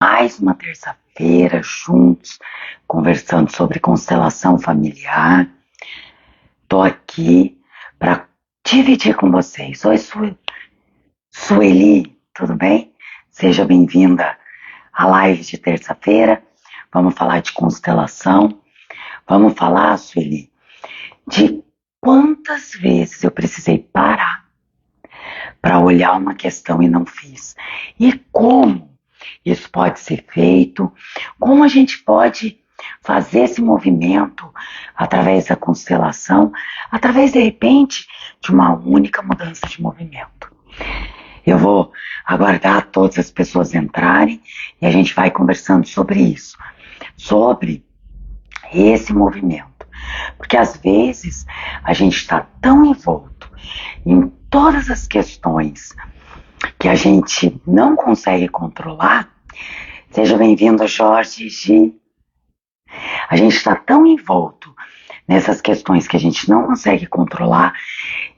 Mais uma terça-feira juntos, conversando sobre constelação familiar. Tô aqui para dividir com vocês. Oi, Sueli, tudo bem? Seja bem-vinda à live de terça-feira. Vamos falar de constelação. Vamos falar, Sueli, de quantas vezes eu precisei parar para olhar uma questão e não fiz. E como isso pode ser feito, como a gente pode fazer esse movimento através da constelação, através, de repente, de uma única mudança de movimento. Eu vou aguardar todas as pessoas entrarem e a gente vai conversando sobre isso, sobre esse movimento. Porque às vezes a gente está tão envolto em todas as questões que a gente não consegue controlar. Seja bem-vindo, Jorge G. A gente está tão envolto nessas questões que a gente não consegue controlar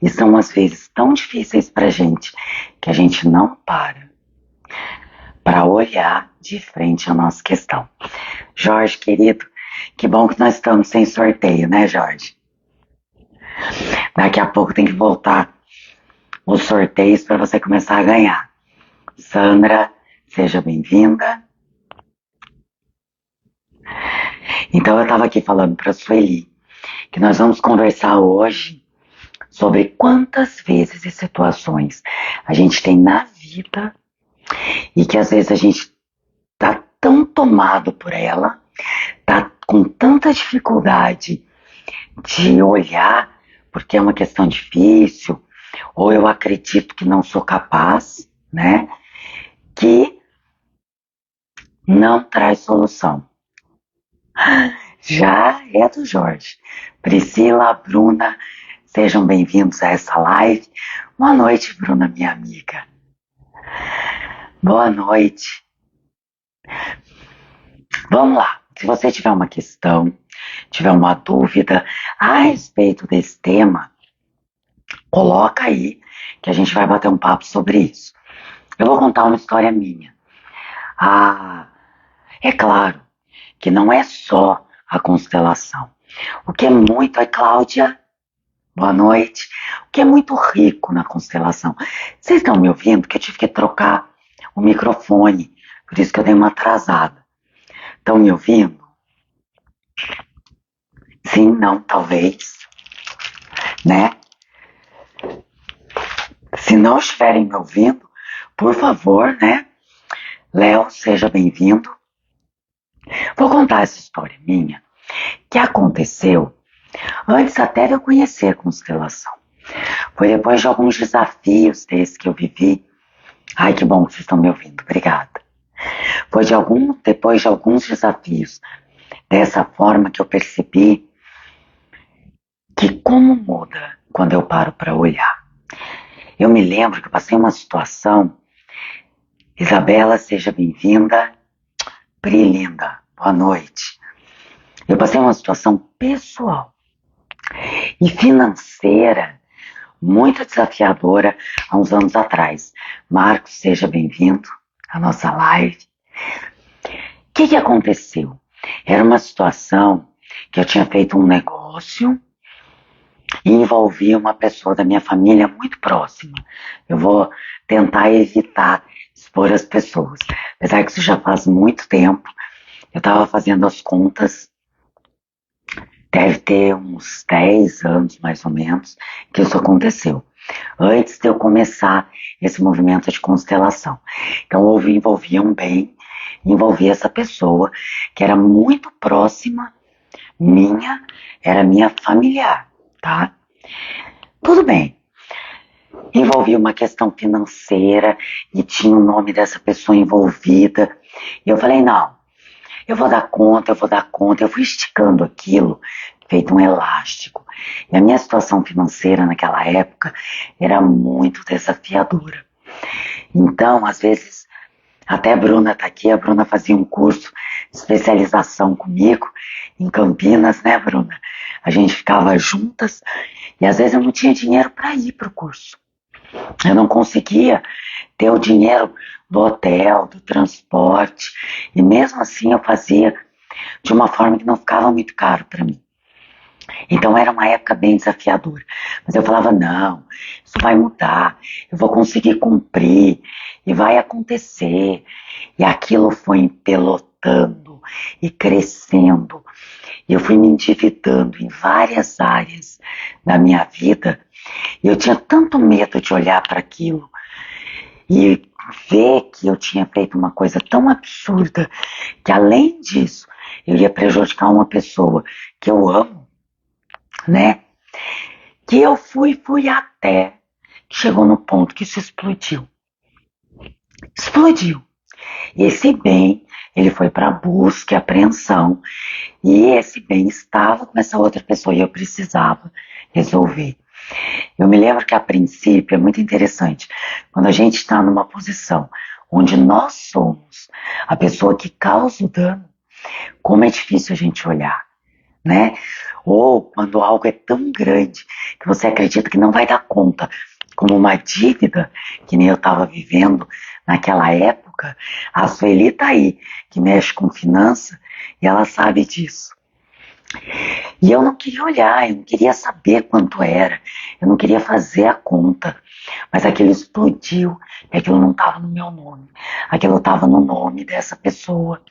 e são às vezes tão difíceis para a gente que a gente não para olhar de frente a nossa questão. Jorge, querido, que bom que nós estamos sem sorteio, né, Jorge? Daqui a pouco tem que voltar os sorteios para você começar a ganhar. Sandra, seja bem-vinda. Então eu estava aqui falando para a Sueli que nós vamos conversar hoje sobre quantas vezes e situações a gente tem na vida e que às vezes a gente tá tão tomado por ela, tá com tanta dificuldade de olhar porque é uma questão difícil, ou eu acredito que não sou capaz, né? Que não traz solução. Já é do Jorge. Priscila, Bruna, sejam bem-vindos a essa live. Boa noite, Bruna, minha amiga. Boa noite. Vamos lá. Se você tiver uma questão, tiver uma dúvida a respeito desse tema, coloca aí que a gente vai bater um papo sobre isso. Eu vou contar uma história minha. É claro que não é só a constelação. O que é muito... Oi, Cláudia. Boa noite. O que é muito rico na constelação. Vocês estão me ouvindo? Que eu tive que trocar o microfone. Por isso que eu dei uma atrasada. Estão me ouvindo? Sim, não, talvez. Né? Se não estiverem me ouvindo, por favor, né? Léo, seja bem-vindo. Vou contar essa história minha, que aconteceu antes até de eu conhecer constelação. Foi depois de alguns desafios desses que eu vivi. Ai, que bom que vocês estão me ouvindo, obrigada. Foi depois de alguns desafios dessa forma que eu percebi que como muda quando eu paro para olhar. Eu me lembro que eu passei uma situação. Isabela, seja bem-vinda. Pri, linda, boa noite. Eu passei uma situação pessoal e financeira muito desafiadora há uns anos atrás. Marcos, seja bem-vindo à nossa live. O que aconteceu? Era uma situação que eu tinha feito um negócio e envolvia uma pessoa da minha família muito próxima. Eu vou tentar evitar expor as pessoas. Apesar que isso já faz muito tempo, eu estava fazendo as contas, deve ter uns 10 anos mais ou menos, que isso aconteceu. Antes de eu começar esse movimento de constelação. Então envolvia essa pessoa que era muito próxima minha, era minha familiar, tá? Tudo bem. Envolvia uma questão financeira e tinha o nome dessa pessoa envolvida. E eu falei, não, eu vou dar conta. Eu fui esticando aquilo, feito um elástico. E a minha situação financeira naquela época era muito desafiadora. Então, às vezes, até a Bruna tá aqui, a Bruna fazia um curso de especialização comigo em Campinas, né, Bruna? A gente ficava juntas e às vezes eu não tinha dinheiro para ir pro curso. Eu não conseguia ter o dinheiro do hotel, do transporte, e mesmo assim eu fazia de uma forma que não ficava muito caro para mim. Então era uma época bem desafiadora. Mas eu falava, não, isso vai mudar, eu vou conseguir cumprir, e vai acontecer. E aquilo foi empelotando e crescendo. E eu fui me endividando em várias áreas da minha vida. E eu tinha tanto medo de olhar para aquilo e ver que eu tinha feito uma coisa tão absurda que, além disso, eu ia prejudicar uma pessoa que eu amo, né? Que eu fui até que chegou no ponto que isso explodiu. Explodiu. E esse bem, ele foi para busca e apreensão. E esse bem estava com essa outra pessoa e eu precisava resolver. Eu me lembro que a princípio é muito interessante, quando a gente está numa posição onde nós somos a pessoa que causa o dano, como é difícil a gente olhar, né? Ou quando algo é tão grande que você acredita que não vai dar conta, como uma dívida, que nem eu estava vivendo naquela época. A Sueli tá aí, que mexe com finança, e ela sabe disso. E eu não queria olhar, eu não queria saber quanto era, eu não queria fazer a conta. Mas aquilo explodiu e aquilo não estava no meu nome. Aquilo estava no nome dessa pessoa,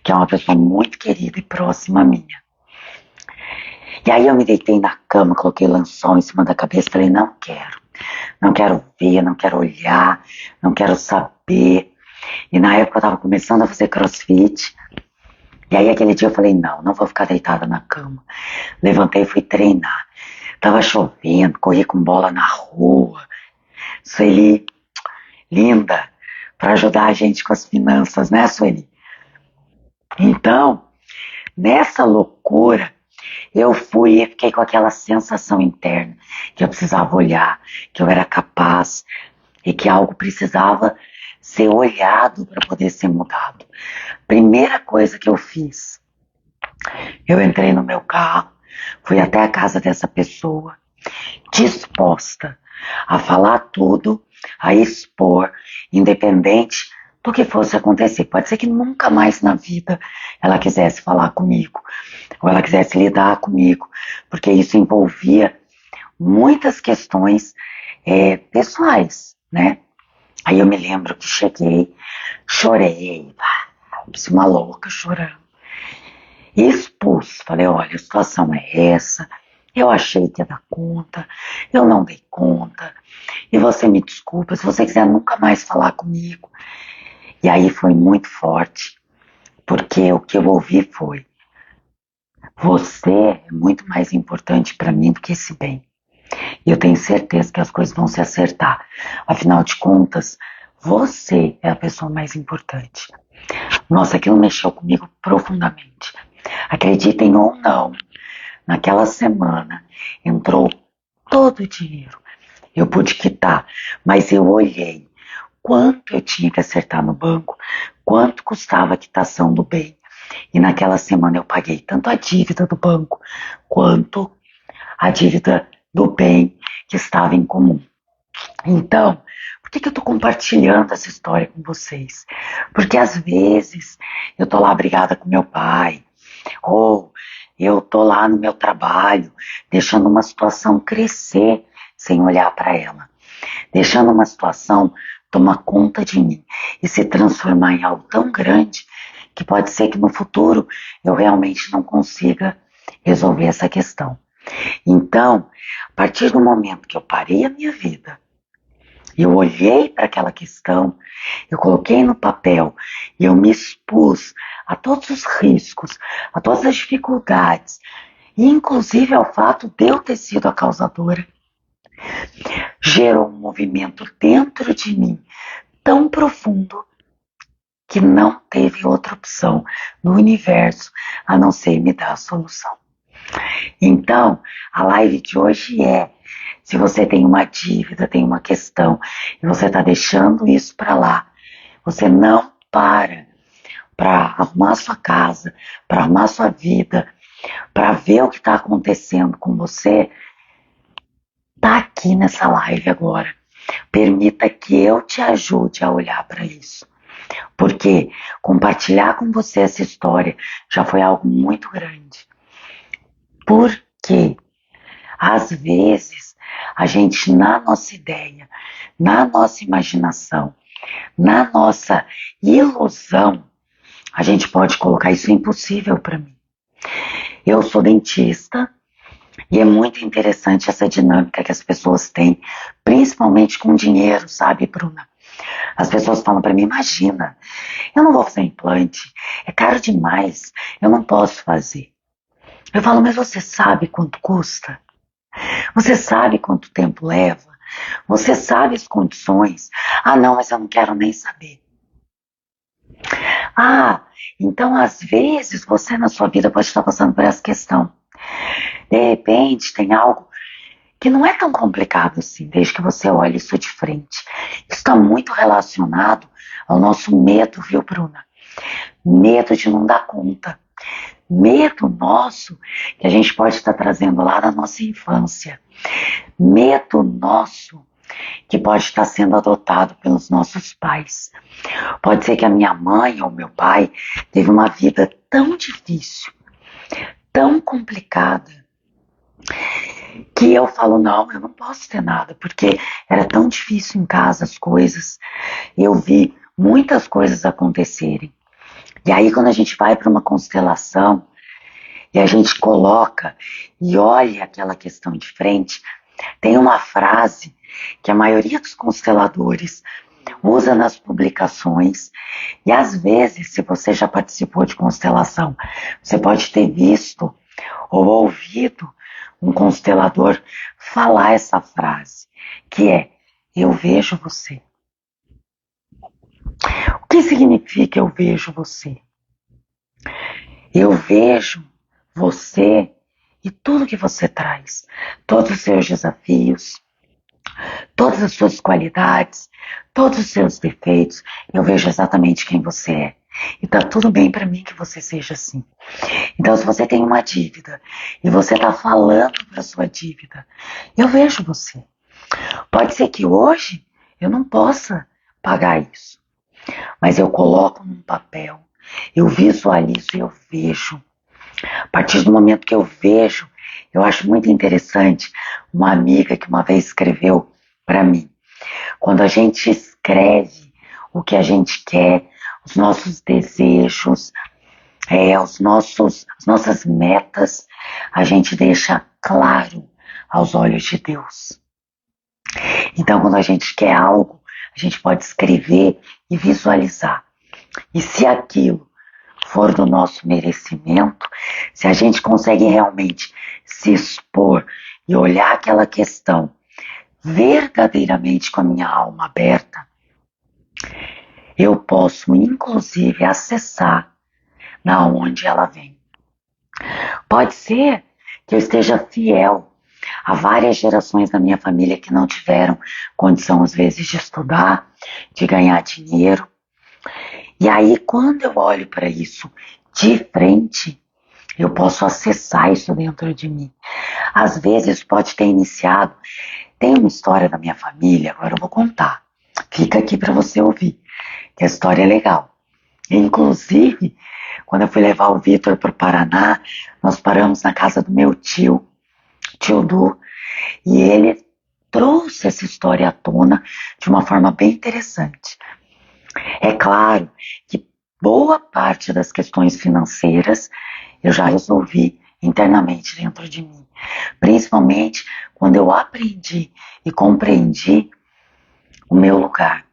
que é uma pessoa muito querida e próxima a minha. E aí eu me deitei na cama, coloquei lençol em cima da cabeça e falei, não quero. Não quero ver, não quero olhar, não quero saber. E na época eu estava começando a fazer crossfit. E aí aquele dia eu falei, não vou ficar deitada na cama. Levantei e fui treinar. Tava chovendo, corri com bola na rua. Sueli, linda, para ajudar a gente com as finanças, né, Sueli? Então, nessa loucura, eu fui e fiquei com aquela sensação interna que eu precisava olhar, que eu era capaz e que algo precisava ser olhado para poder ser mudado. Primeira coisa que eu fiz, eu entrei no meu carro, fui até a casa dessa pessoa, disposta a falar tudo, a expor, independente do que fosse acontecer. Pode ser que nunca mais na vida ela quisesse falar comigo, ou ela quisesse lidar comigo, porque isso envolvia muitas questões pessoais, né? Aí eu me lembro que cheguei, chorei, uma louca chorando. E expus, falei, olha, a situação é essa, eu achei que ia dar conta, eu não dei conta, e você me desculpa, se você quiser nunca mais falar comigo. E aí foi muito forte, porque o que eu ouvi foi, você é muito mais importante para mim do que esse bem. E eu tenho certeza que as coisas vão se acertar. Afinal de contas, você é a pessoa mais importante. Nossa, aquilo mexeu comigo profundamente. Acreditem ou não, naquela semana entrou todo o dinheiro. Eu pude quitar, mas eu olhei quanto eu tinha que acertar no banco, quanto custava a quitação do bem. E naquela semana eu paguei tanto a dívida do banco, quanto a dívida do bem que estava em comum. Então, por que eu estou compartilhando essa história com vocês? Porque às vezes eu estou lá brigada com meu pai, ou eu estou lá no meu trabalho, deixando uma situação crescer sem olhar para ela, deixando uma situação tomar conta de mim e se transformar em algo tão grande que pode ser que no futuro eu realmente não consiga resolver essa questão. Então, a partir do momento que eu parei a minha vida, eu olhei para aquela questão, eu coloquei no papel e eu me expus a todos os riscos, a todas as dificuldades, e inclusive ao fato de eu ter sido a causadora, gerou um movimento dentro de mim tão profundo que não teve outra opção no universo a não ser me dar a solução. Então, a live de hoje é, se você tem uma dívida, tem uma questão, e você está deixando isso para lá, você não para arrumar a sua casa, para arrumar a sua vida, para ver o que está acontecendo com você, tá aqui nessa live agora. Permita que eu te ajude a olhar para isso. Porque compartilhar com você essa história já foi algo muito grande. Porque às vezes a gente, na nossa ideia, na nossa imaginação, na nossa ilusão, a gente pode colocar isso impossível para mim. Eu sou dentista e é muito interessante essa dinâmica que as pessoas têm, principalmente com dinheiro, sabe, Bruna? As pessoas falam para mim, imagina, eu não vou fazer implante, é caro demais, eu não posso fazer. Eu falo, mas você sabe quanto custa? Você sabe quanto tempo leva? Você sabe as condições? Ah, não, mas eu não quero nem saber. Ah, então às vezes você na sua vida pode estar passando por essa questão. De repente tem algo que não é tão complicado assim, desde que você olhe isso de frente. Isso está muito relacionado ao nosso medo, viu, Bruna? Medo de não dar conta. Medo nosso que a gente pode estar trazendo lá da nossa infância. Medo nosso que pode estar sendo adotado pelos nossos pais. Pode ser que a minha mãe ou meu pai teve uma vida tão difícil, tão complicada, que eu falo, não, eu não posso ter nada, porque era tão difícil em casa as coisas. Eu vi muitas coisas acontecerem. E aí quando a gente vai para uma constelação e a gente coloca e olha aquela questão de frente, tem uma frase que a maioria dos consteladores usa nas publicações, e às vezes, se você já participou de constelação, você pode ter visto ou ouvido um constelador falar essa frase, que é, eu vejo você. O que significa eu vejo você? Eu vejo você e tudo que você traz, todos os seus desafios, todas as suas qualidades, todos os seus defeitos, eu vejo exatamente quem você é. E tá tudo bem para mim que você seja assim. Então, se você tem uma dívida e você tá falando para sua dívida, eu vejo você. Pode ser que hoje eu não possa pagar isso, mas eu coloco num papel, eu visualizo e eu vejo. A partir do momento que eu vejo, eu acho muito interessante uma amiga que uma vez escreveu para mim. Quando a gente escreve o que a gente quer, os nossos desejos, as nossas metas, a gente deixa claro aos olhos de Deus. Então, quando a gente quer algo, a gente pode escrever e visualizar. E se aquilo for do nosso merecimento, se a gente consegue realmente se expor e olhar aquela questão verdadeiramente com a minha alma aberta, eu posso inclusive acessar na onde ela vem. Pode ser que eu esteja fiel a várias gerações da minha família que não tiveram condição às vezes de estudar, de ganhar dinheiro. E aí quando eu olho para isso de frente, eu posso acessar isso dentro de mim. Às vezes pode ter iniciado, tem uma história da minha família, agora eu vou contar. Fica aqui para você ouvir, que a história é legal. Inclusive, quando eu fui levar o Vitor para o Paraná, nós paramos na casa do meu tio Du, e ele trouxe essa história à tona de uma forma bem interessante. É claro que boa parte das questões financeiras eu já resolvi internamente dentro de mim. Principalmente quando eu aprendi e compreendi o meu lugar.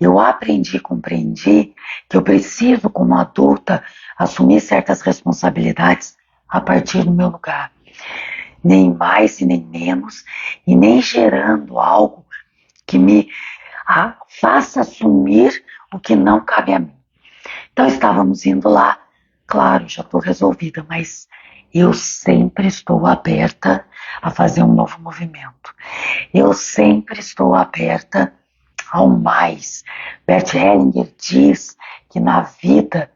Eu aprendi e compreendi que eu preciso, como adulta, assumir certas responsabilidades a partir do meu lugar. Nem mais e nem menos, e nem gerando algo que me faça assumir o que não cabe a mim. Então estávamos indo lá, claro, já estou resolvida, mas eu sempre estou aberta a fazer um novo movimento. Eu sempre estou aberta ao mais. Bert Hellinger diz que na vida,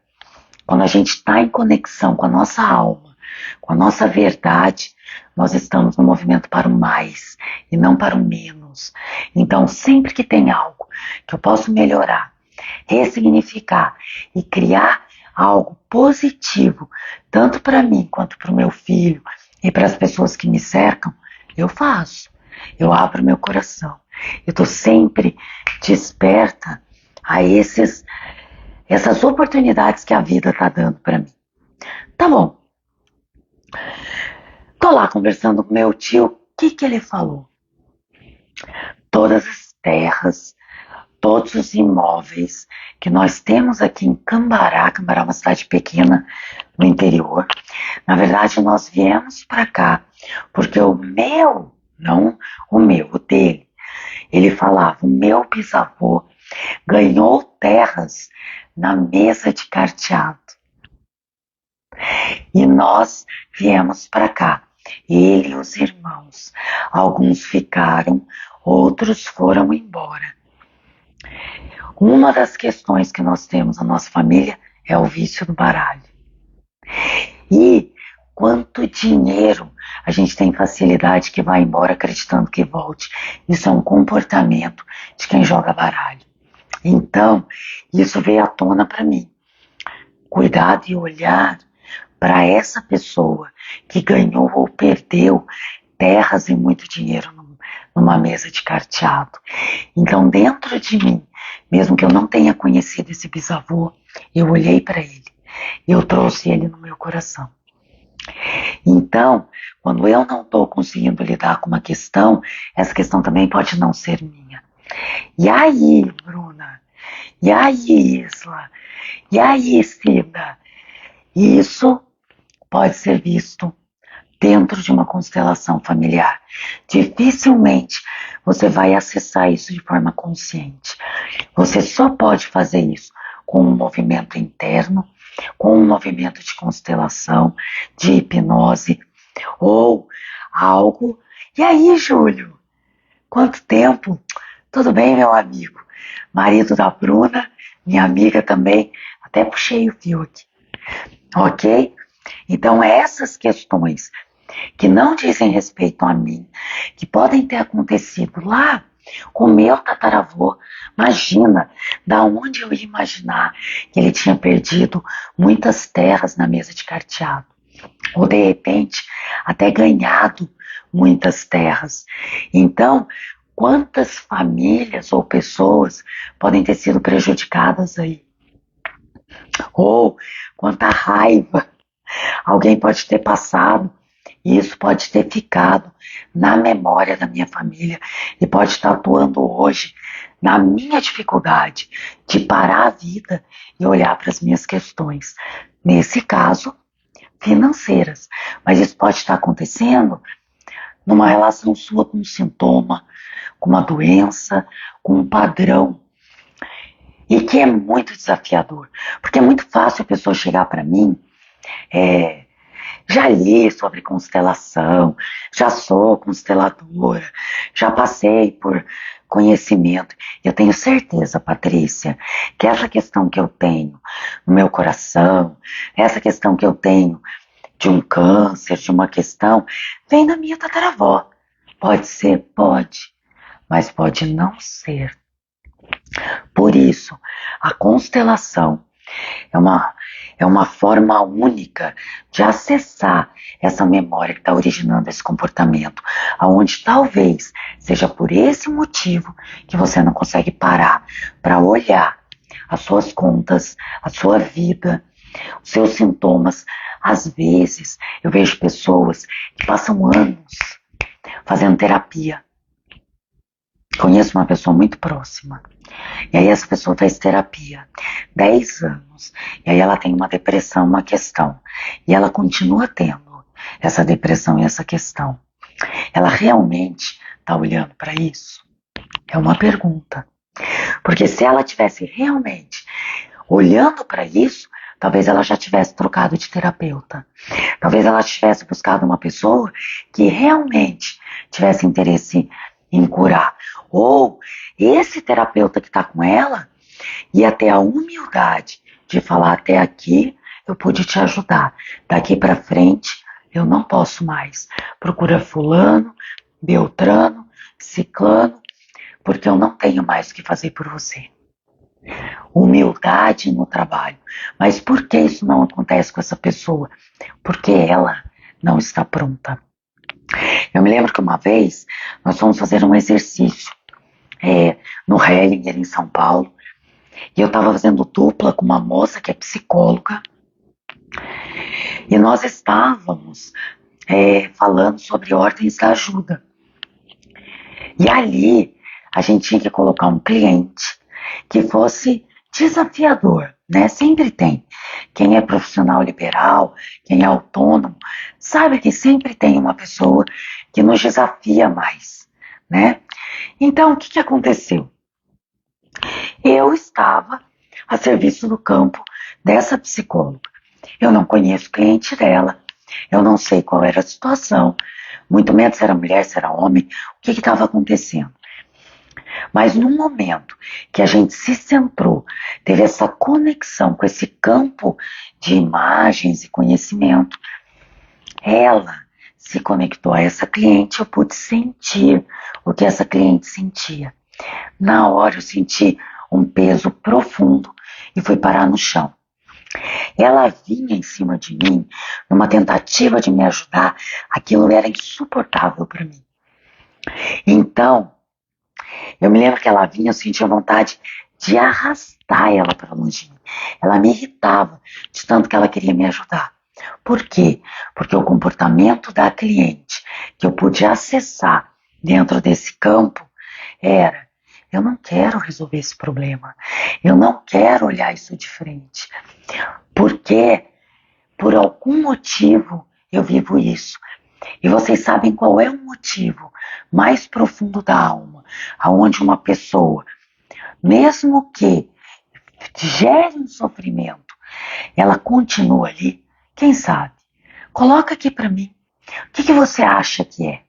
quando a gente está em conexão com a nossa alma, com a nossa verdade, nós estamos no movimento para o mais e não para o menos. irmãos. Então, sempre que tem algo que eu posso melhorar, ressignificar e criar algo positivo, tanto para mim quanto para o meu filho e para as pessoas que me cercam, eu faço. Eu abro meu coração. Eu estou sempre desperta a essas oportunidades que a vida está dando para mim. Tá bom. Tô lá conversando com meu tio. O que ele falou? Todas as terras, todos os imóveis que nós temos aqui em Cambará. Cambará é uma cidade pequena no interior. Na verdade, nós viemos para cá porque o meu, não o meu, o dele, ele falava, o meu bisavô ganhou terras na mesa de carteado. E nós viemos para cá, ele e os irmãos. Alguns ficaram, outros foram embora. Uma das questões que nós temos na nossa família é o vício do baralho. E quanto dinheiro a gente tem facilidade que vai embora acreditando que volte. Isso é um comportamento de quem joga baralho. Então, isso veio à tona para mim. Cuidado e olhar para essa pessoa que ganhou ou perdeu terras e muito dinheiro numa mesa de carteado. Então, dentro de mim, mesmo que eu não tenha conhecido esse bisavô, eu olhei para ele e eu trouxe ele no meu coração. Então, quando eu não estou conseguindo lidar com uma questão, essa questão também pode não ser minha. E aí, Bruna? E aí, Isla? E aí, Cida? Isso pode ser visto dentro de uma constelação familiar. Dificilmente você vai acessar isso de forma consciente. Você só pode fazer isso com um movimento interno, com um movimento de constelação, de hipnose ou algo. E aí, Júlio? Quanto tempo? Tudo bem, meu amigo? Marido da Bruna, minha amiga também. Até puxei o fio aqui. Ok? Então, essas questões que não dizem respeito a mim, que podem ter acontecido lá com o meu tataravô, imagina, da onde eu ia imaginar que ele tinha perdido muitas terras na mesa de carteado, ou de repente até ganhado muitas terras. Então, quantas famílias ou pessoas podem ter sido prejudicadas aí? Ou quanta raiva alguém pode ter passado, e isso pode ter ficado na memória da minha família e pode estar atuando hoje na minha dificuldade de parar a vida e olhar para as minhas questões. Nesse caso, financeiras. Mas isso pode estar acontecendo numa relação sua com um sintoma, com uma doença, com um padrão. E que é muito desafiador. Porque é muito fácil a pessoa chegar para mim, já li sobre constelação, já sou consteladora, já passei por conhecimento. Eu tenho certeza, Patrícia, que essa questão que eu tenho no meu coração, essa questão que eu tenho de um câncer, de uma questão, vem da minha tataravó. Pode ser? Pode, mas pode não ser. Por isso, a constelação é uma forma única de acessar essa memória que está originando esse comportamento, aonde talvez seja por esse motivo que você não consegue parar para olhar as suas contas, a sua vida, os seus sintomas. Às vezes, eu vejo pessoas que passam anos fazendo terapia. Conheço uma pessoa muito próxima. E aí essa pessoa faz terapia 10 anos. E aí ela tem uma depressão, uma questão. E ela continua tendo essa depressão e essa questão. Ela realmente está olhando para isso? É uma pergunta. Porque se ela tivesse realmente olhando para isso, talvez ela já tivesse trocado de terapeuta. Talvez ela tivesse buscado uma pessoa que realmente tivesse interesse em curar. Ou esse terapeuta que está com ela ia ter a humildade de falar: até aqui eu pude te ajudar, daqui para frente eu não posso mais. Procura fulano, beltrano, ciclano porque eu não tenho mais o que fazer por você. Humildade no trabalho. Mas por que isso não acontece com essa pessoa? Porque ela não está pronta. Eu me lembro que uma vez nós fomos fazer um exercício no Hellinger, em São Paulo, e eu estava fazendo dupla com uma moça que é psicóloga, e nós estávamos falando sobre ordens da ajuda. E ali a gente tinha que colocar um cliente que fosse desafiador, né? Sempre tem. Quem é profissional liberal, quem é autônomo, sabe que sempre tem uma pessoa que nos desafia mais, né? Então, o que aconteceu? Eu estava a serviço do campo dessa psicóloga. Eu não conheço o cliente dela, eu não sei qual era a situação, muito menos se era mulher, se era homem, o que estava acontecendo. Mas no momento que a gente se centrou, teve essa conexão com esse campo de imagens e conhecimento, ela se conectou a essa cliente, eu pude sentir o que essa cliente sentia. Na hora eu senti um peso profundo e fui parar no chão. Ela vinha em cima de mim, numa tentativa de me ajudar, aquilo era insuportável para mim. Então, eu me lembro que ela vinha, eu sentia vontade de arrastar ela para longe de mim. Ela me irritava de tanto que ela queria me ajudar. Por quê? Porque o comportamento da cliente que eu pude acessar dentro desse campo era: eu não quero resolver esse problema, eu não quero olhar isso de frente, porque por algum motivo eu vivo isso. E vocês sabem qual é o motivo mais profundo da alma, aonde uma pessoa, mesmo que gere um sofrimento, ela continua ali? Quem sabe? Coloca aqui para mim. O que você acha que é?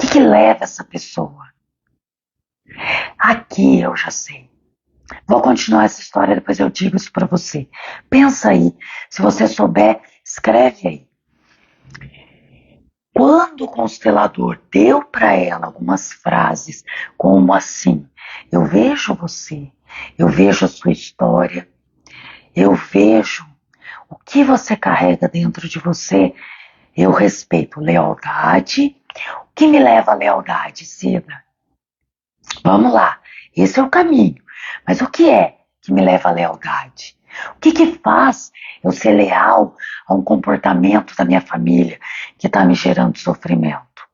O que leva essa pessoa? Aqui eu já sei. Vou continuar essa história, depois eu digo isso para você. Pensa aí. Se você souber, escreve aí. Quando o constelador deu para ela algumas frases, como assim: eu vejo você, eu vejo a sua história, eu vejo o que você carrega dentro de você, eu respeito lealdade. O que me leva à lealdade, Cida? Vamos lá, esse é o caminho. Mas o que é que me leva à lealdade? O que faz eu ser leal a um comportamento da minha família que está me gerando sofrimento?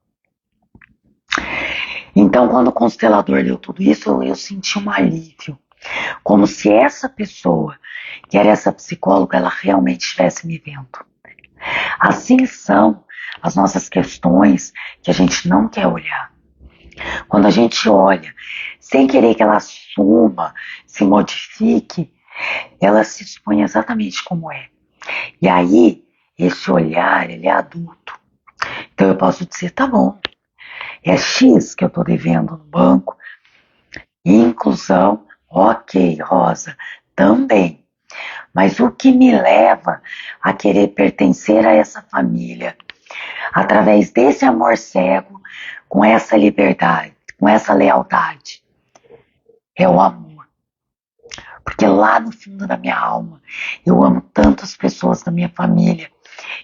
Então, quando o constelador deu tudo isso, eu senti um alívio. Como se essa pessoa, que era essa psicóloga, ela realmente estivesse me vendo. Assim são as nossas questões que a gente não quer olhar. Quando a gente olha, sem querer que ela assuma, se modifique, ela se expõe exatamente como é. E aí, esse olhar, ele é adulto. Então eu posso dizer, tá bom, é X que eu estou devendo no banco, inclusão, ok, Rosa, também. Mas o que me leva a querer pertencer a essa família, através desse amor cego, com essa liberdade, com essa lealdade, é o amor. Porque lá no fundo da minha alma, eu amo tantas pessoas da minha família,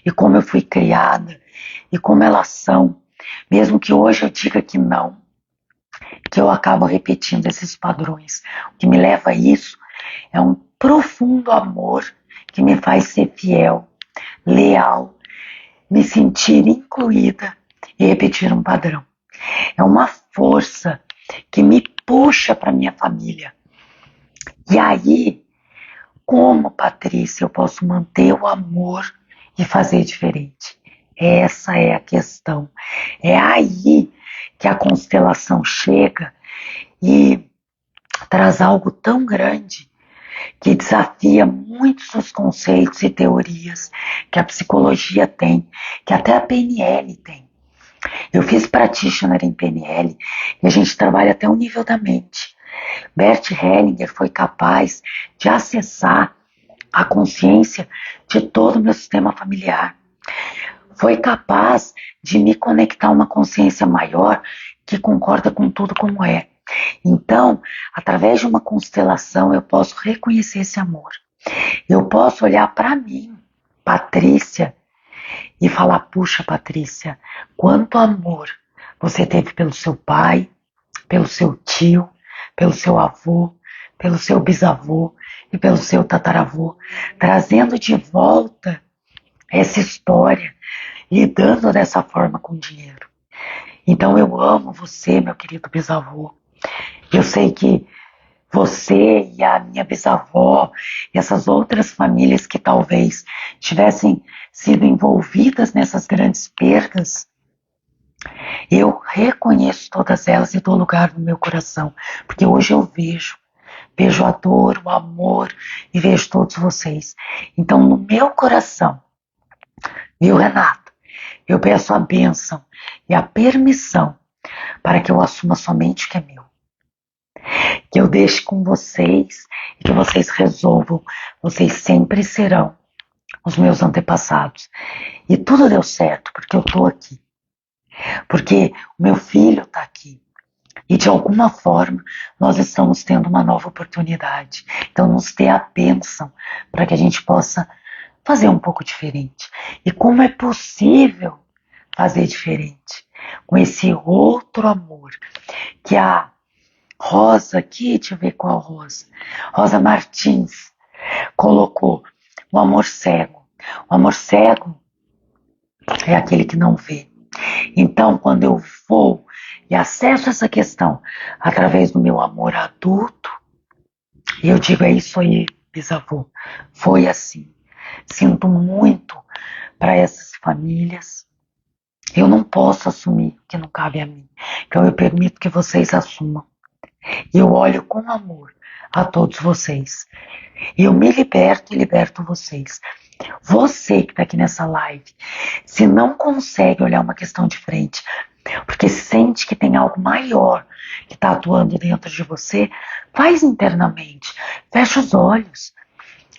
e como eu fui criada, e como elas são, mesmo que hoje eu diga que não, que eu acabo repetindo esses padrões. O que me leva a isso é um profundo amor que me faz ser fiel, leal, me sentir incluída e repetir um padrão. É uma força que me puxa para minha família. E aí, como, Patrícia, eu posso manter o amor e fazer diferente? Essa é a questão. É aí que a constelação chega e traz algo tão grande que desafia muitos dos conceitos e teorias que a psicologia tem, que até a PNL tem. Eu fiz practitioner em PNL e a gente trabalha até o nível da mente. Bert Hellinger foi capaz de acessar a consciência de todo o meu sistema familiar. Foi capaz de me conectar a uma consciência maior que concorda com tudo como é. Então, através de uma constelação, eu posso reconhecer esse amor. Eu posso olhar para mim, Patrícia, e falar: puxa, Patrícia, quanto amor você teve pelo seu pai, pelo seu tio, pelo seu avô, pelo seu bisavô e pelo seu tataravô, trazendo de volta essa história, lidando dessa forma com o dinheiro. Então eu amo você, meu querido bisavô. Eu sei que você e a minha bisavó e essas outras famílias que talvez tivessem sido envolvidas nessas grandes perdas, eu reconheço todas elas e dou lugar no meu coração, porque hoje eu vejo a dor, o amor e vejo todos vocês. Então no meu coração, viu, Renato, eu peço a bênção e a permissão para que eu assuma somente o que é meu. Que eu deixe com vocês e que vocês resolvam. Vocês sempre serão os meus antepassados. E tudo deu certo porque eu estou aqui. Porque o meu filho está aqui. E de alguma forma nós estamos tendo uma nova oportunidade. Então nos dê a bênção para que a gente possa fazer um pouco diferente. E como é possível fazer diferente? Com esse outro amor que a Rosa aqui, deixa eu ver qual Rosa. Rosa Martins colocou o amor cego. O amor cego é aquele que não vê. Então, quando eu vou e acesso essa questão através do meu amor adulto, eu digo: é isso aí, bisavô. Foi assim. Sinto muito para essas famílias. Eu não posso assumir o que não cabe a mim. Então eu permito que vocês assumam. E eu olho com amor a todos vocês. E eu me liberto e liberto vocês. Você que está aqui nessa live, se não consegue olhar uma questão de frente, porque sente que tem algo maior que está atuando dentro de você, faz internamente. Fecha os olhos.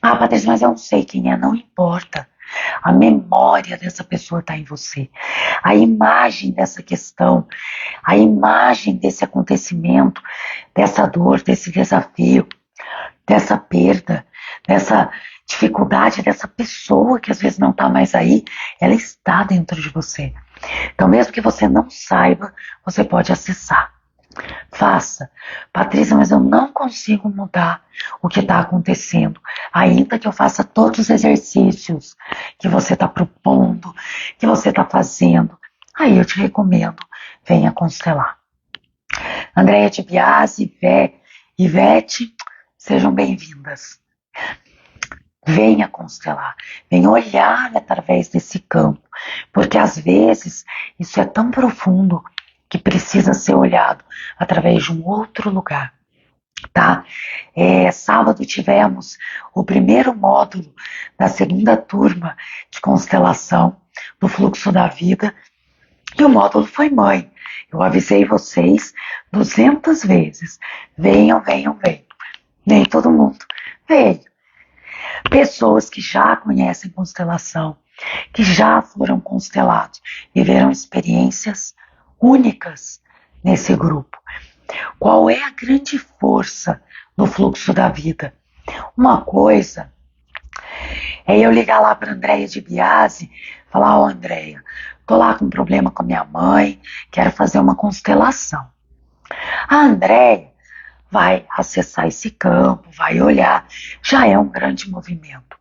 Ah, Patrícia, mas eu não sei quem é. Não importa. A memória dessa pessoa está em você. A imagem dessa questão, a imagem desse acontecimento, dessa dor, desse desafio, dessa perda, dessa dificuldade, dessa pessoa que às vezes não está mais aí, ela está dentro de você. Então, mesmo que você não saiba, você pode acessar. Faça. Patrícia, mas eu não consigo mudar o que está acontecendo, ainda que eu faça todos os exercícios que você está propondo, que você está fazendo. Aí eu te recomendo, venha constelar. Andréia de Biasi, Ivete, sejam bem-vindas. Venha constelar, venha olhar através desse campo, porque às vezes isso é tão profundo que precisa ser olhado através de um outro lugar, tá? Sábado tivemos o primeiro módulo da segunda turma de constelação do fluxo da vida e o módulo foi mãe. Eu avisei vocês 200 vezes, venham, venham, venham. Nem todo mundo veio. Pessoas que já conhecem constelação, que já foram constelados, viveram experiências únicas nesse grupo. Qual é a grande força no fluxo da vida? Uma coisa é eu ligar lá para a Andréia de Biasi e falar: ó, Andréia, tô lá com um problema com a minha mãe, quero fazer uma constelação. A Andréia vai acessar esse campo, vai olhar, já é um grande movimento.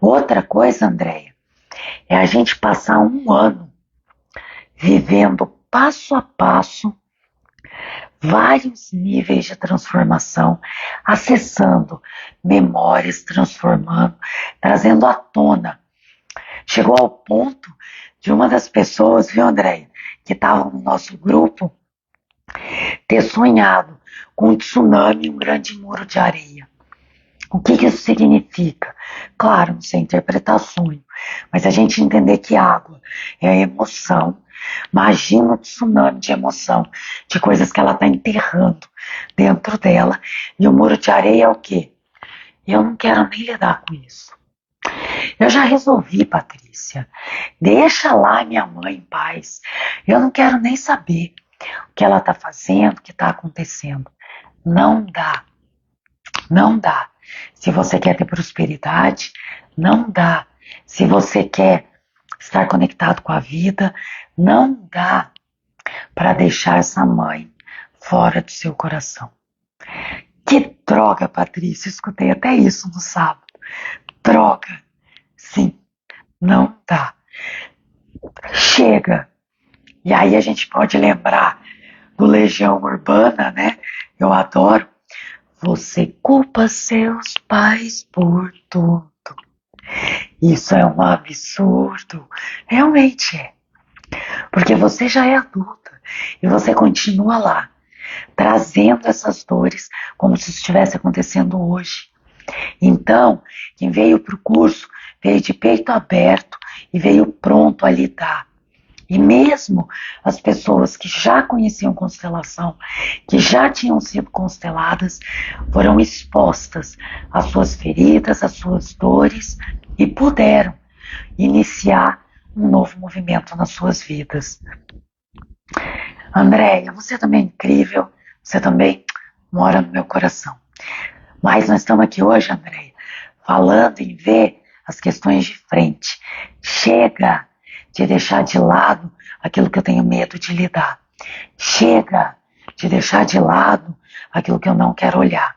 Outra coisa, Andréia, é a gente passar um ano vivendo passo a passo vários níveis de transformação, acessando memórias, transformando, trazendo à tona. Chegou ao ponto de uma das pessoas, viu, Andréia, que estava no nosso grupo, ter sonhado com um tsunami e um grande muro de areia. O que isso significa? Claro, não sei interpretar sonho, mas a gente entender que água é a emoção. Imagina um tsunami de emoção, de coisas que ela está enterrando dentro dela. E o muro de areia é o quê? Eu não quero nem lidar com isso. Eu já resolvi, Patrícia. Deixa lá minha mãe em paz. Eu não quero nem saber o que ela está fazendo, o que está acontecendo. Não dá. Não dá. Se você quer ter prosperidade, não dá. Se você quer estar conectado com a vida, não dá para deixar essa mãe fora do seu coração. Que droga, Patrícia, escutei até isso no sábado. Droga, sim, não dá. Chega. E aí a gente pode lembrar do Legião Urbana, né? Eu adoro. Você culpa seus pais por tudo. Isso é um absurdo. Realmente é. Porque você já é adulta e você continua lá, trazendo essas dores como se estivesse acontecendo hoje. Então, quem veio para o curso veio de peito aberto e veio pronto a lidar. E mesmo as pessoas que já conheciam constelação, que já tinham sido consteladas, foram expostas às suas feridas, às suas dores e puderam iniciar um novo movimento nas suas vidas. Andréia, você também é incrível, você também mora no meu coração. Mas nós estamos aqui hoje, Andréia, falando em ver as questões de frente. Chega de deixar de lado aquilo que eu tenho medo de lidar. Chega de deixar de lado aquilo que eu não quero olhar.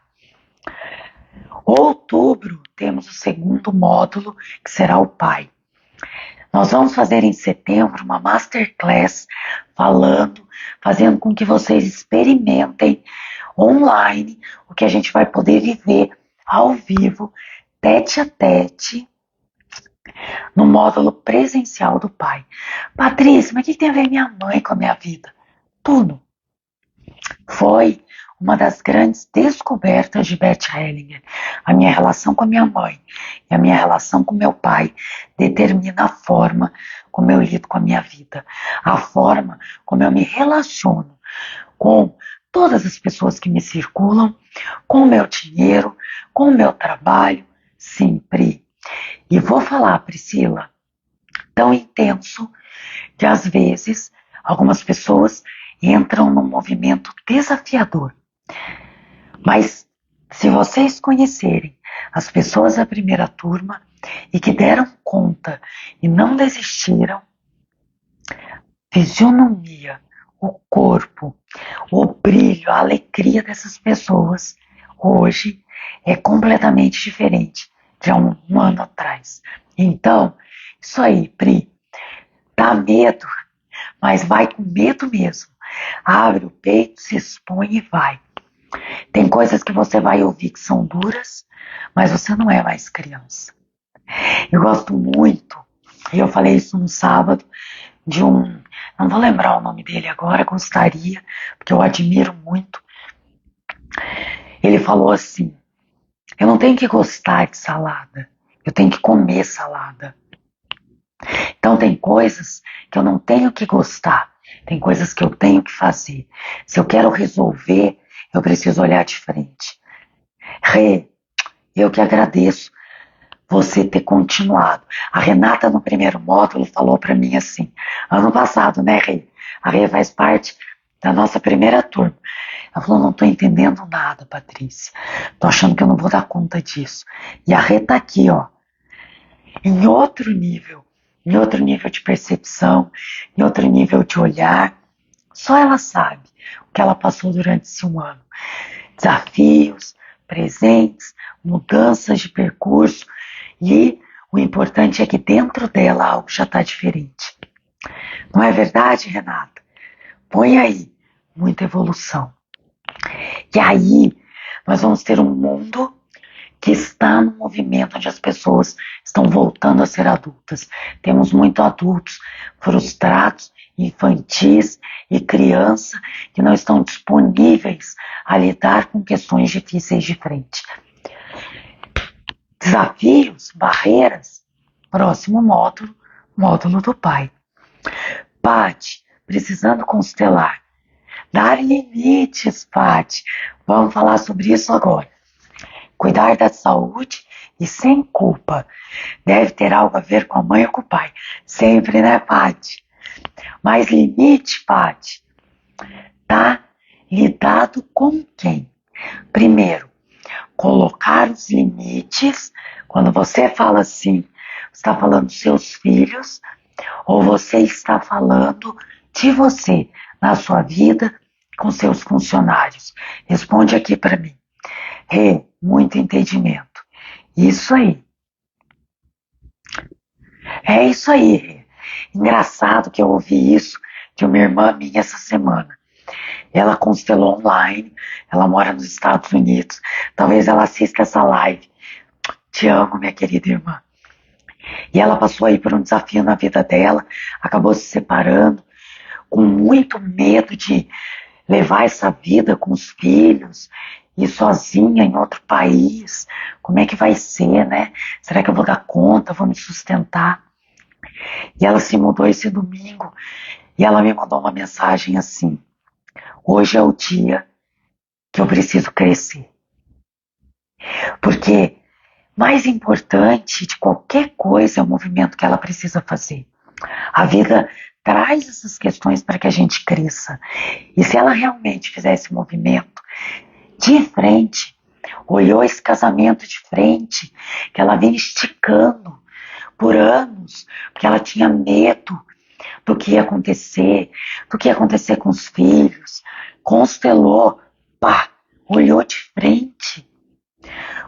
Outubro, temos o segundo módulo, que será o pai. Nós vamos fazer em setembro uma masterclass fazendo com que vocês experimentem online o que a gente vai poder viver ao vivo, tete a tete, no módulo presencial do pai. Patrícia, mas o que tem a ver minha mãe com a minha vida? Tudo. Foi uma das grandes descobertas de Beth Hellinger. A minha relação com a minha mãe e a minha relação com meu pai determina a forma como eu lido com a minha vida, a forma como eu me relaciono com todas as pessoas que me circulam, com o meu dinheiro, com o meu trabalho, sempre. E vou falar, Priscila, tão intenso que às vezes algumas pessoas entram num movimento desafiador. Mas se vocês conhecerem as pessoas da primeira turma e que deram conta e não desistiram, fisionomia, o corpo, o brilho, a alegria dessas pessoas hoje é completamente diferente de há um ano atrás. Então, isso aí, Pri, dá medo, mas vai com medo mesmo. Abre o peito, se expõe e vai. Tem coisas que você vai ouvir que são duras, mas você não é mais criança. Eu gosto muito, e eu falei isso no sábado, de não vou lembrar o nome dele agora, gostaria, porque eu admiro muito. Ele falou assim, eu não tenho que gostar de salada, eu tenho que comer salada. Então tem coisas que eu não tenho que gostar, tem coisas que eu tenho que fazer. Se eu quero resolver, eu preciso olhar de frente. Rê, eu que agradeço você ter continuado. A Renata no primeiro módulo falou para mim assim, ano passado, né, Rê? A Rê faz parte da nossa primeira turma. Ela falou, não estou entendendo nada, Patrícia. Estou achando que eu não vou dar conta disso. E a Rê tá aqui, ó, em outro nível de percepção, em outro nível de olhar. Só ela sabe o que ela passou durante esse um ano. Desafios, presentes, mudanças de percurso e o importante é que dentro dela algo já está diferente. Não é verdade, Renata? Põe aí muita evolução. E aí nós vamos ter um mundo que está no movimento onde as pessoas estão voltando a ser adultas. Temos muitos adultos frustrados, infantis e criança que não estão disponíveis a lidar com questões difíceis de frente. Desafios, barreiras, próximo módulo do pai. Pati, precisando constelar. Dar limites, Pati. Vamos falar sobre isso agora. Cuidar da saúde e sem culpa. Deve ter algo a ver com a mãe ou com o pai. Sempre, né, Pati? Mas limite, Pati, tá lidado com quem? Primeiro, colocar os limites. Quando você fala assim, você está falando dos seus filhos ou você está falando de você na sua vida com seus funcionários? Responde aqui para mim. Muito entendimento. Isso aí. É isso aí, Rê. Engraçado que eu ouvi isso de uma irmã minha essa semana. Ela constelou online, ela mora nos Estados Unidos. Talvez ela assista essa live. Te amo, minha querida irmã. E ela passou aí por um desafio na vida dela, acabou se separando, com muito medo de levar essa vida com os filhos e sozinha em outro país. Como é que vai ser, né? Será que eu vou dar conta? Vou me sustentar? E ela se mudou esse domingo e ela me mandou uma mensagem assim: hoje é o dia que eu preciso crescer. Porque mais importante de qualquer coisa é o movimento que ela precisa fazer. A vida traz essas questões para que a gente cresça. E se ela realmente fizer esse movimento de frente, olhou esse casamento de frente, que ela vinha esticando por anos, porque ela tinha medo do que ia acontecer, com os filhos, constelou, olhou de frente.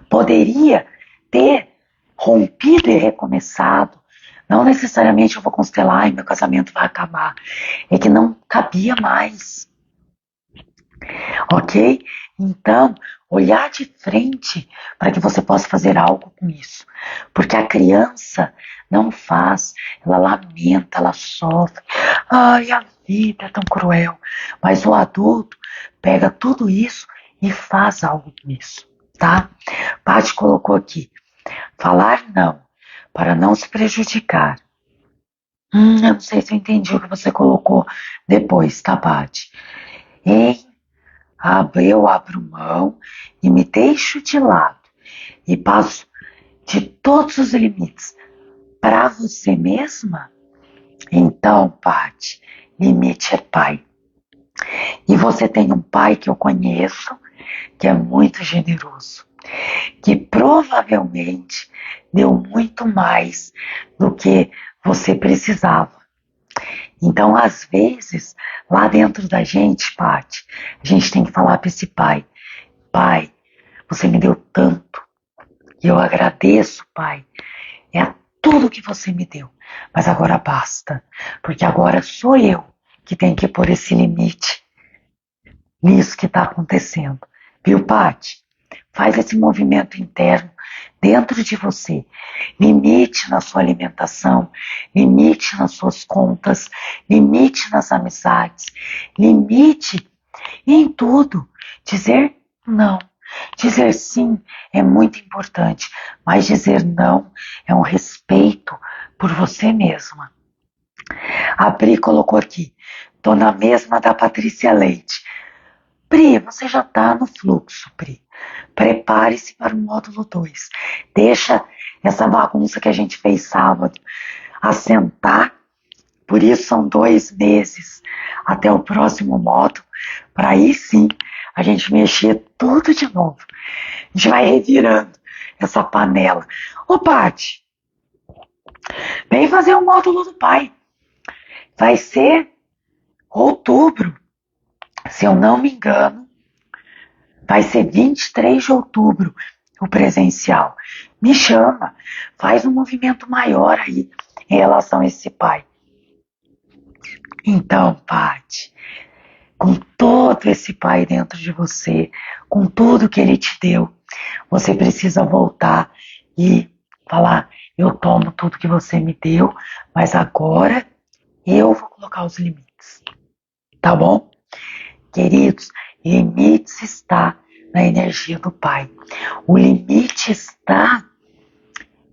Poderia ter rompido e recomeçado. Não necessariamente eu vou constelar e meu casamento vai acabar. É que não cabia mais. Ok? Então, olhar de frente para que você possa fazer algo com isso. Porque a criança não faz, ela lamenta, ela sofre. Ai, a vida é tão cruel. Mas o adulto pega tudo isso e faz algo com isso, tá? Paty colocou aqui, falar não, para não se prejudicar. Eu não sei se eu entendi o que você colocou depois, tá, Paty? Eu abro mão e me deixo de lado e passo de todos os limites para você mesma? Então, Paty, limite é pai. E você tem um pai que eu conheço, que é muito generoso, que provavelmente deu muito mais do que você precisava. Então, às vezes, lá dentro da gente, Paty, a gente tem que falar para esse pai: pai, você me deu tanto, e eu agradeço, pai, é tudo que você me deu, mas agora basta, porque agora sou eu que tenho que pôr esse limite nisso que está acontecendo. Viu, Paty? Faz esse movimento interno dentro de você. Limite na sua alimentação, limite nas suas contas, limite nas amizades, limite em tudo. Dizer não. Dizer sim é muito importante, mas dizer não é um respeito por você mesma. A Pri colocou aqui, tô na mesma da Patrícia Leite. Pri, você já está no fluxo, Pri. Prepare-se para o módulo 2. Deixa essa bagunça que a gente fez sábado assentar. Por isso são 2 meses até o próximo módulo, para aí sim a gente mexer tudo de novo. A gente vai revirando essa panela. Ô, Paty, vem fazer o módulo do pai. Vai ser outubro. Se eu não me engano, vai ser 23 de outubro o presencial. Me chama, faz um movimento maior aí em relação a esse pai. Então, Paty, com todo esse pai dentro de você, com tudo que ele te deu, você precisa voltar e falar: eu tomo tudo que você me deu, mas agora eu vou colocar os limites. Tá bom? Queridos, limites está na energia do pai. O limite está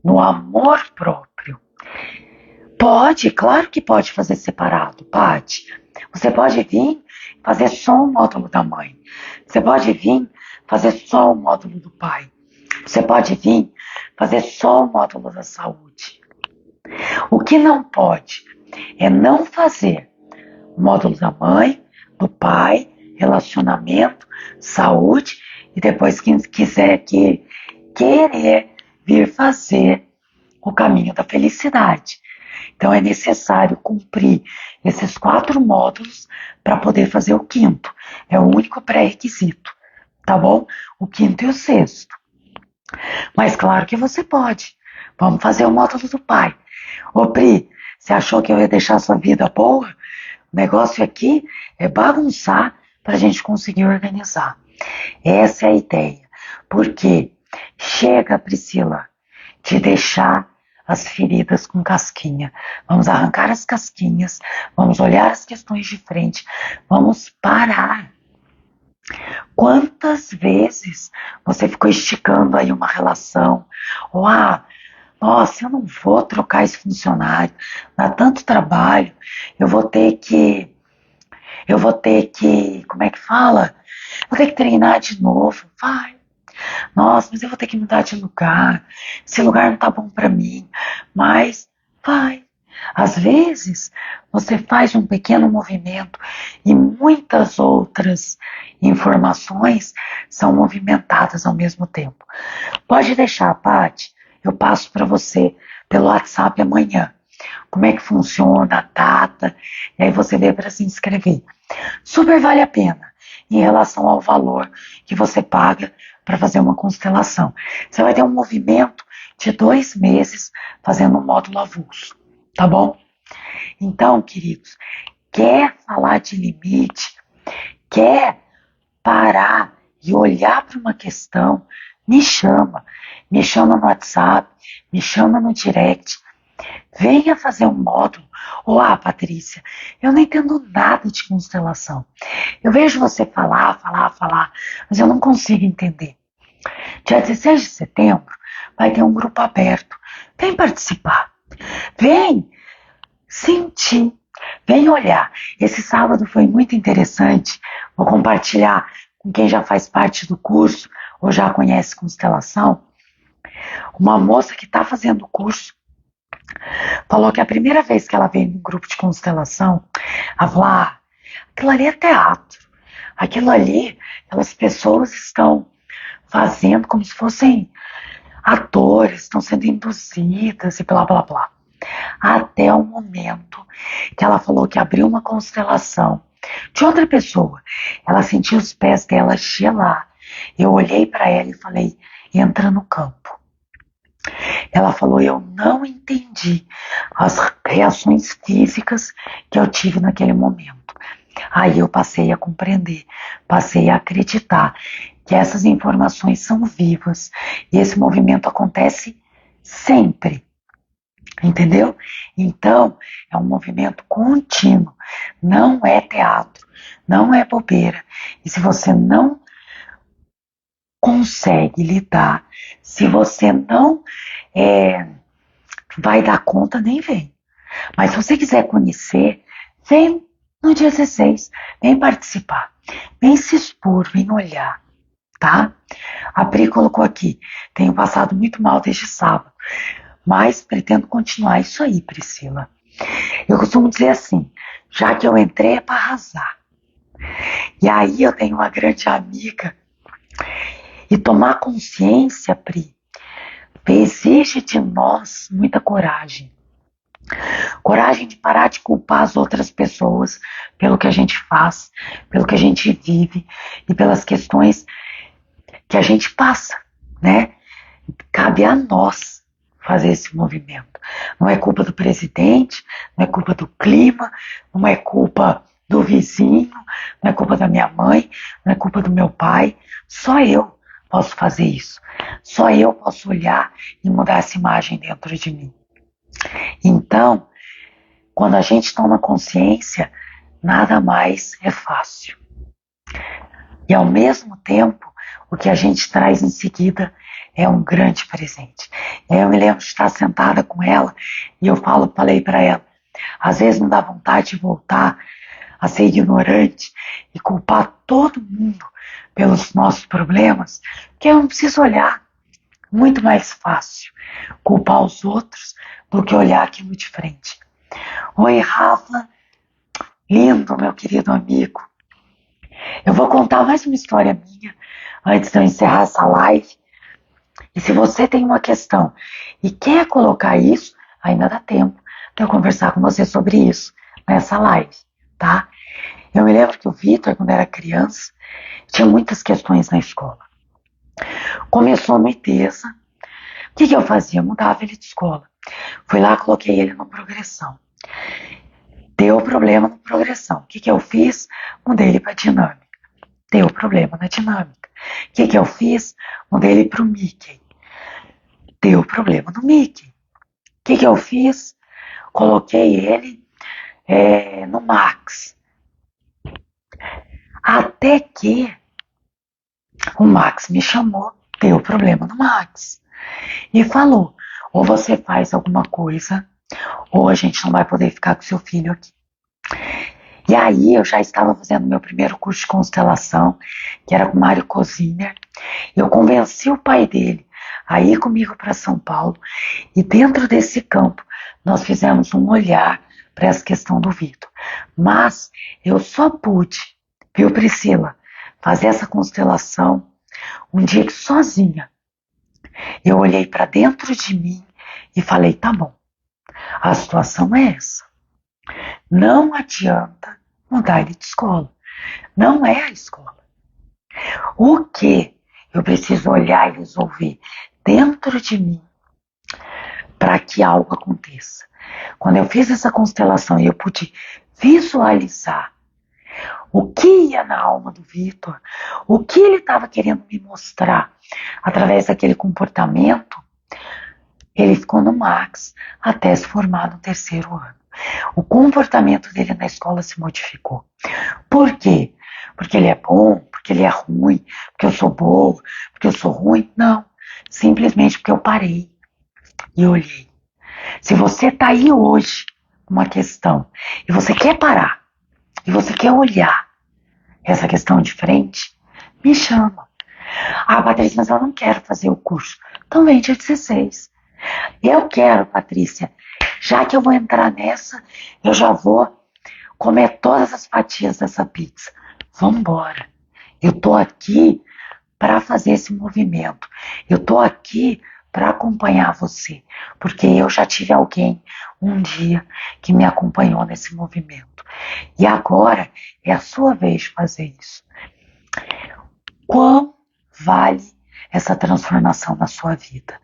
no amor próprio. Pode, claro que pode fazer separado, Paty. Você pode vir fazer só o módulo da mãe. Você pode vir fazer só o módulo do pai. Você pode vir fazer só o módulo da saúde. O que não pode é não fazer o módulo da mãe, do pai, relacionamento, saúde e depois quem quiser querer vir fazer o caminho da felicidade. Então é necessário cumprir esses 4 módulos para poder fazer o 5º. É o único pré-requisito, tá bom? O 5º e o 6º. Mas claro que você pode. Vamos fazer o módulo do pai. Ô Pri, você achou que eu ia deixar a sua vida boa? O negócio aqui é bagunçar para a gente conseguir organizar. Essa é a ideia. Porque chega, Priscila, de deixar as feridas com casquinha. Vamos arrancar as casquinhas, vamos olhar as questões de frente, vamos parar. Quantas vezes você ficou esticando aí uma relação? Ou, nossa, eu não vou trocar esse funcionário, dá tanto trabalho, eu vou ter que, como é que fala? Vou ter que treinar de novo, vai. Nossa, mas eu vou ter que mudar de lugar, esse lugar não tá bom pra mim, mas vai. Às vezes, você faz um pequeno movimento e muitas outras informações são movimentadas ao mesmo tempo. Pode deixar, Paty, eu passo para você pelo WhatsApp amanhã. Como é que funciona, a data, e aí você vê para se inscrever. Super vale a pena em relação ao valor que você paga para fazer uma constelação. Você vai ter um movimento de 2 meses fazendo um módulo avulso, tá bom? Então, queridos, quer falar de limite, quer parar e olhar para uma questão, me chama no WhatsApp, me chama no direct, venha fazer um módulo. Ou, Patrícia, eu não entendo nada de constelação. Eu vejo você falar, mas eu não consigo entender. Dia 16 de setembro vai ter um grupo aberto. Vem participar. Vem sentir. Vem olhar. Esse sábado foi muito interessante. Vou compartilhar com quem já faz parte do curso ou já conhece constelação. Uma moça que está fazendo o curso falou que a primeira vez que ela veio num grupo de constelação, ela falou, aquilo ali é teatro. Aquilo ali, aquelas pessoas estão fazendo como se fossem atores, estão sendo induzidas e blá blá blá. Até o momento que ela falou que abriu uma constelação de outra pessoa. Ela sentiu os pés dela gelar. Eu olhei para ela e falei, entra no campo. Ela falou, eu não entendi as reações físicas que eu tive naquele momento. Aí eu passei a compreender, passei a acreditar que essas informações são vivas e esse movimento acontece sempre. Entendeu? Então, é um movimento contínuo, não é teatro, não é bobeira. E se você não consegue lidar, se você não vai dar conta, nem vem. Mas se você quiser conhecer, vem no dia 16, vem participar, vem se expor, vem olhar, tá? A Pri colocou aqui, tenho passado muito mal desde sábado, mas pretendo continuar isso aí, Priscila. Eu costumo dizer assim, já que eu entrei é para arrasar. E aí eu tenho uma grande amiga, e tomar consciência, Pri, exige de nós muita coragem. Coragem de parar de culpar as outras pessoas pelo que a gente faz, pelo que a gente vive e pelas questões que a gente passa, né? Cabe a nós fazer esse movimento. Não é culpa do presidente, não é culpa do clima, não é culpa do vizinho, não é culpa da minha mãe, não é culpa do meu pai. Só eu posso fazer isso. Só eu posso olhar e mudar essa imagem dentro de mim. Então, quando a gente toma consciência, nada mais é fácil. E ao mesmo tempo, o que a gente traz em seguida é um grande presente. Eu me lembro de estar sentada com ela e eu falei para ela, às vezes não dá vontade de voltar a ser ignorante e culpar todo mundo pelos nossos problemas, porque eu não preciso olhar. Muito mais fácil culpar os outros do que olhar aquilo de frente. Oi, Rafa, lindo, meu querido amigo. Eu vou contar mais uma história minha antes de eu encerrar essa live. E se você tem uma questão e quer colocar isso, ainda dá tempo de eu conversar com você sobre isso nessa live, tá? Eu me lembro que o Vitor, quando era criança, tinha muitas questões na escola. Começou no ITESA. O que eu fazia? Mudava ele de escola. Fui lá, coloquei ele no Progressão. Deu problema no Progressão. O que eu fiz? Mudei ele para Dinâmica. Deu problema na Dinâmica. O que eu fiz? Mudei ele para o Mickey. Deu problema no Mickey. O que eu fiz? Coloquei ele no Max. Até que o Max me chamou, deu problema no Max. E falou, ou você faz alguma coisa, ou a gente não vai poder ficar com seu filho aqui. E aí eu já estava fazendo meu primeiro curso de constelação, que era com Mário Cosiner. Eu convenci o pai dele a ir comigo para São Paulo. E dentro desse campo, nós fizemos um olhar para essa questão do Vitor. Mas eu só pude, viu, Priscila, fazer essa constelação um dia que sozinha eu olhei para dentro de mim e falei, tá bom, a situação é essa. Não adianta mudar ele de escola. Não é a escola. O que eu preciso olhar e resolver dentro de mim para que algo aconteça? Quando eu fiz essa constelação e eu pude visualizar o que ia na alma do Vitor, o que ele estava querendo me mostrar através daquele comportamento, ele ficou no Max até se formar no terceiro ano. O comportamento dele na escola se modificou. Por quê? Porque ele é bom, porque ele é ruim, porque eu sou boa, porque eu sou ruim? Não. Simplesmente porque eu parei e olhei. Se você está aí hoje com uma questão e você quer parar, e você quer olhar essa questão de frente, me chama. Ah, Patrícia, mas eu não quero fazer o curso. Então vem dia 16. Eu quero, Patrícia. Já que eu vou entrar nessa, eu já vou comer todas as fatias dessa pizza. Vamos embora. Eu tô aqui para fazer esse movimento. Eu tô aqui para acompanhar você, porque eu já tive alguém um dia que me acompanhou nesse movimento. E agora é a sua vez de fazer isso. Quão vale essa transformação na sua vida?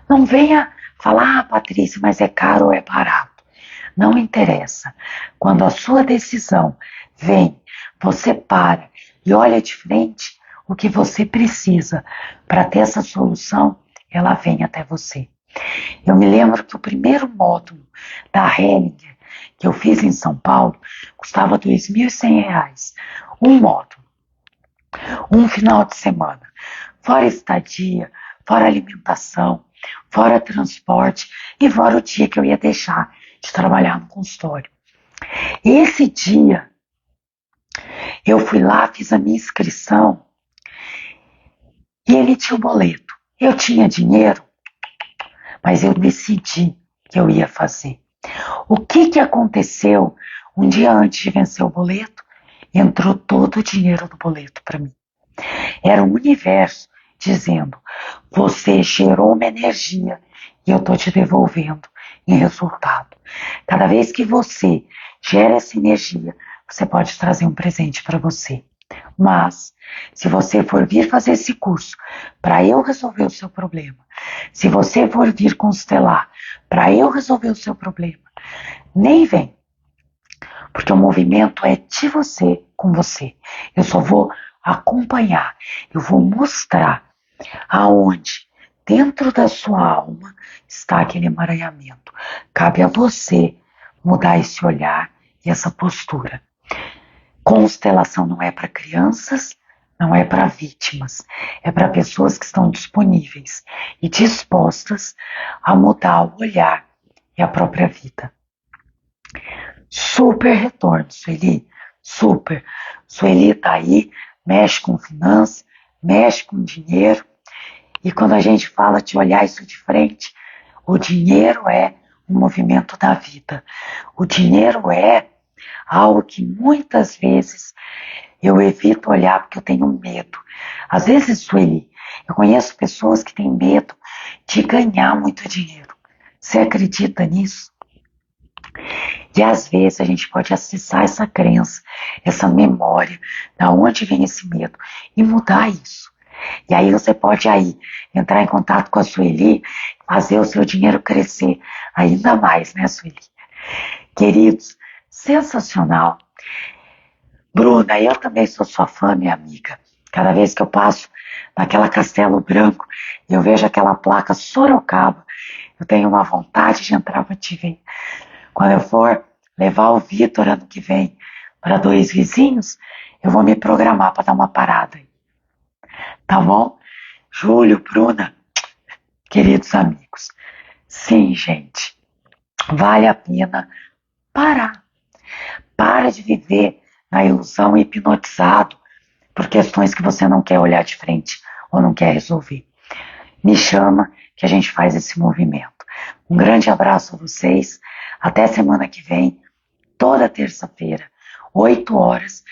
Não venha falar, ah, Patrícia, mas é caro ou é barato. Não interessa. Quando a sua decisão vem, você para e olha de frente o que você precisa para ter essa solução, ela vem até você. Eu me lembro que o primeiro módulo da Hellinger que eu fiz em São Paulo custava R$ 2.100. Um módulo. Um final de semana. Fora estadia, fora alimentação, fora transporte e fora o dia que eu ia deixar de trabalhar no consultório. Esse dia, eu fui lá, fiz a minha inscrição e emiti o boleto. Eu tinha dinheiro, mas eu decidi que eu ia fazer. O que aconteceu um dia antes de vencer o boleto? Entrou todo o dinheiro do boleto para mim. Era o universo dizendo, você gerou uma energia e eu estou te devolvendo em resultado. Cada vez que você gera essa energia, você pode trazer um presente para você. Mas, se você for vir fazer esse curso para eu resolver o seu problema, se você for vir constelar para eu resolver o seu problema, nem vem. Porque o movimento é de você com você. Eu só vou acompanhar, eu vou mostrar aonde dentro da sua alma está aquele emaranhamento. Cabe a você mudar esse olhar e essa postura. Constelação não é para crianças, não é para vítimas, é para pessoas que estão disponíveis e dispostas a mudar o olhar e a própria vida. Super retorno, Sueli, super. Sueli tá aí, mexe com finanças, mexe com dinheiro. E quando a gente fala de olhar isso de frente, o dinheiro é um movimento da vida. O dinheiro é algo que muitas vezes Eu evito olhar porque eu tenho medo. Às vezes, Sueli, eu conheço pessoas que têm medo de ganhar muito dinheiro. Você acredita nisso? E às vezes a gente pode acessar essa crença, essa memória, da onde vem esse medo, e mudar isso. E aí você pode aí entrar em contato com a Sueli, fazer o seu dinheiro crescer ainda mais, né, Sueli? Queridos, sensacional. Bruna, eu também sou sua fã, minha amiga. Cada vez que eu passo naquela Castelo Branco e eu vejo aquela placa Sorocaba, eu tenho uma vontade de entrar para te ver. Quando eu for levar o Vitor ano que vem para Dois Vizinhos, eu vou me programar para dar uma parada aí. Tá bom? Júlio, Bruna, queridos amigos. Sim, gente, vale a pena parar. Para de viver na ilusão hipnotizado por questões que você não quer olhar de frente ou não quer resolver. Me chama que a gente faz esse movimento. Um grande abraço a vocês. Até semana que vem, toda terça-feira, 8 horas,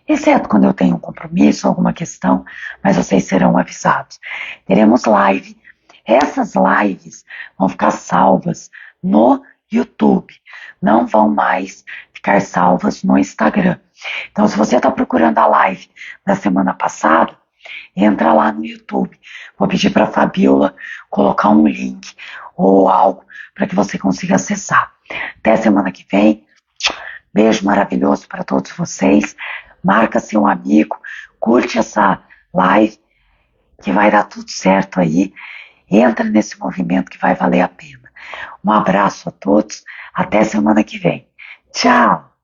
exceto quando eu tenho um compromisso, alguma questão, mas vocês serão avisados. Teremos live. Essas lives vão ficar salvas no YouTube. Não vão mais ficar salvas no Instagram. Então, se você está procurando a live da semana passada, entra lá no YouTube. Vou pedir para a Fabiola colocar um link ou algo para que você consiga acessar. Até semana que vem. Beijo maravilhoso para todos vocês. Marca seu amigo, curte essa live que vai dar tudo certo aí. Entra nesse movimento que vai valer a pena. Um abraço a todos. Até semana que vem. Tchau!